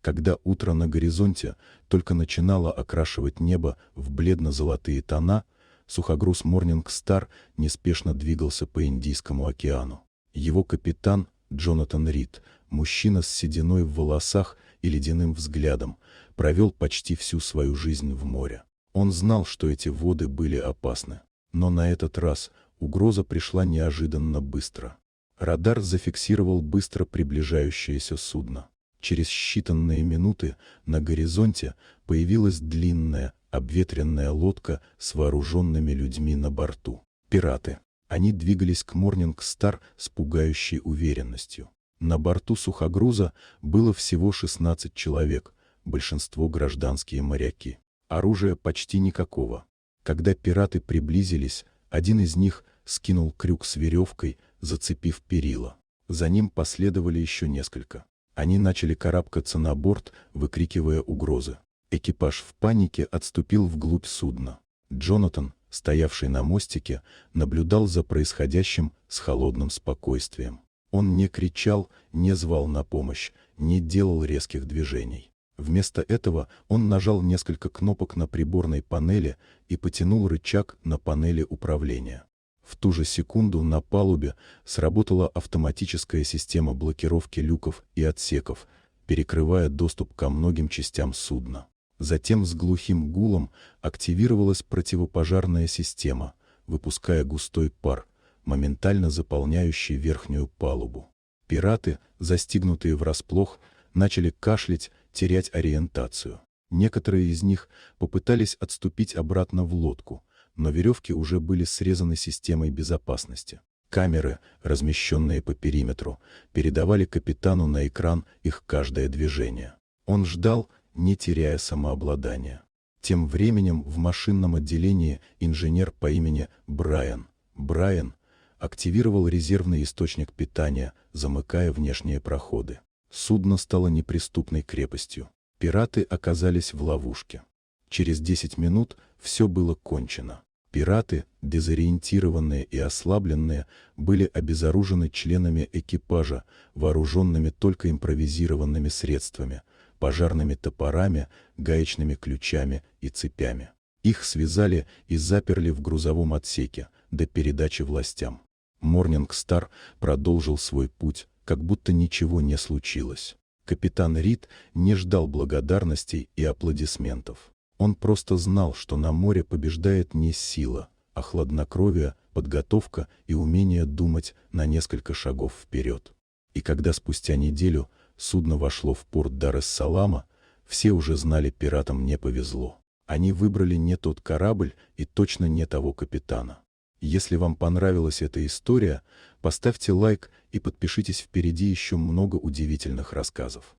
Когда утро на горизонте только начинало окрашивать небо в бледно-золотые тона, сухогруз Morning Star неспешно двигался по Индийскому океану. Его капитан Джонатан Рид, мужчина с сединой в волосах и ледяным взглядом, провел почти всю свою жизнь в море. Он знал, что эти воды были опасны. Но на этот раз угроза пришла неожиданно быстро. Радар зафиксировал быстро приближающееся судно. Через считанные минуты на горизонте появилась длинная, обветренная лодка с вооруженными людьми на борту. Пираты. Они двигались к Morning Star с пугающей уверенностью. На борту сухогруза было всего 16 человек, большинство гражданские моряки. Оружия почти никакого. Когда пираты приблизились, один из них скинул крюк с веревкой, зацепив перила. За ним последовали еще несколько. Они начали карабкаться на борт, выкрикивая угрозы. Экипаж в панике отступил вглубь судна. Джонатан, стоявший на мостике, наблюдал за происходящим с холодным спокойствием. Он не кричал, не звал на помощь, не делал резких движений. Вместо этого он нажал несколько кнопок на приборной панели и потянул рычаг на панели управления. В ту же секунду на палубе сработала автоматическая система блокировки люков и отсеков, перекрывая доступ ко многим частям судна. Затем с глухим гулом активировалась противопожарная система, выпуская густой пар, моментально заполняющий верхнюю палубу. Пираты, застигнутые врасплох, начали кашлять, терять ориентацию. Некоторые из них попытались отступить обратно в лодку, но веревки уже были срезаны системой безопасности. Камеры, размещенные по периметру, передавали капитану на экран их каждое движение. Он ждал, не теряя самообладания. Тем временем в машинном отделении инженер по имени Брайан активировал резервный источник питания, замыкая внешние проходы. Судно стало неприступной крепостью. Пираты оказались в ловушке. Через 10 минут все было кончено. Пираты, дезориентированные и ослабленные, были обезоружены членами экипажа, вооруженными только импровизированными средствами, пожарными топорами, гаечными ключами и цепями. Их связали и заперли в грузовом отсеке до передачи властям. Morning Star продолжил свой путь, как будто ничего не случилось. Капитан Рид не ждал благодарностей и аплодисментов. Он просто знал, что на море побеждает не сила, а хладнокровие, подготовка и умение думать на несколько шагов вперед. И когда спустя неделю судно вошло в порт Дар-эс-Салама, все уже знали, пиратам не повезло. Они выбрали не тот корабль и точно не того капитана. Если вам понравилась эта история, поставьте лайк и подпишитесь, впереди еще много удивительных рассказов.